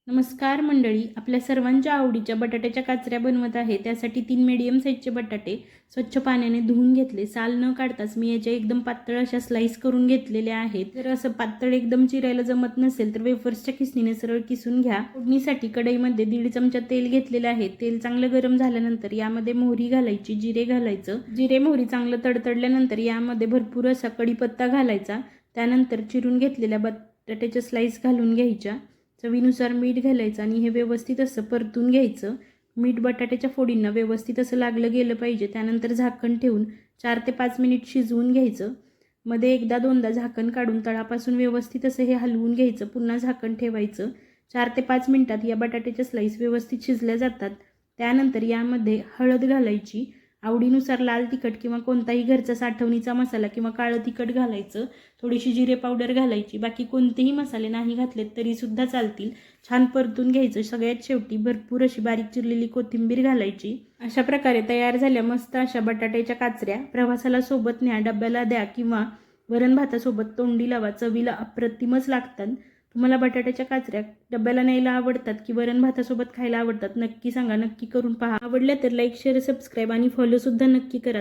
नमस्कार मंडळी, आपल्या सर्वांच्या आवडीच्या बटाट्याच्या काचऱ्या बनवत आहे. त्यासाठी 3 मीडियम साईजचे बटाटे स्वच्छ पाण्याने धुवून घेतले. साल न काढताच मी याच्या एकदम पातळ अशा स्लाइस करून घेतलेल्या आहेत. जर असं पातळ एकदम चिरायला जमत नसेल तर वेफर्सच्या खिसणीने सरळ किसून घ्या. फोडणीसाठी कढईमध्ये 1.5 चमचा तेल घेतलेले आहे. तेल चांगलं गरम झाल्यानंतर यामध्ये मोहरी घालायची, जिरे घालायचं. जिरे मोहरी चांगलं तडतडल्यानंतर यामध्ये भरपूर असा कढीपत्ता घालायचा. त्यानंतर चिरून घेतलेल्या बटाट्याच्या स्लाइस घालून घ्यायच्या. चवीनुसार मीठ घालायचं आणि हे व्यवस्थित असं परतून घ्यायचं. मीठ बटाट्याच्या फोडींना व्यवस्थित असं लागलं गेलं पाहिजे. त्यानंतर झाकण ठेवून 4 ते 5 मिनिट शिजवून घ्यायचं. मध्ये एकदा दोनदा झाकण काढून तळापासून व्यवस्थित असं हे हलवून घ्यायचं. पुन्हा झाकण ठेवायचं. 4 ते 5 मिनिटात या बटाट्याच्या स्लाइस व्यवस्थित शिजल्या जातात. त्यानंतर यामध्ये हळद घालायची. आवडीनुसार लाल तिखट किंवा कोणताही घरचा साठवणीचा मसाला किंवा काळं तिखट घालायचं. थोडीशी जिरे पावडर घालायची. बाकी कोणतेही मसाले नाही घातलेत तरीसुद्धा चालतील. छान परतून घ्यायचं. सगळ्यात शेवटी भरपूर अशी बारीक चिरलेली कोथिंबीर घालायची. अशा प्रकारे तयार झाल्या मस्त अशा बटाट्याच्या काचऱ्या. प्रवासाला सोबत न्या, डब्याला द्या किंवा वरण भातासोबत तोंडी लावा. चवीला अप्रतिमच लागतात. तुम्हाला बटाट्याच्या काचऱ्या डब्याला न्यायला आवडतात की वरण भातासोबत खायला आवडतात? नक्की सांगा. नक्की करून पहा. आवडल्या तर लाईक, शेअर, सबस्क्राईब आणि फॉलोसुद्धा नक्की करा.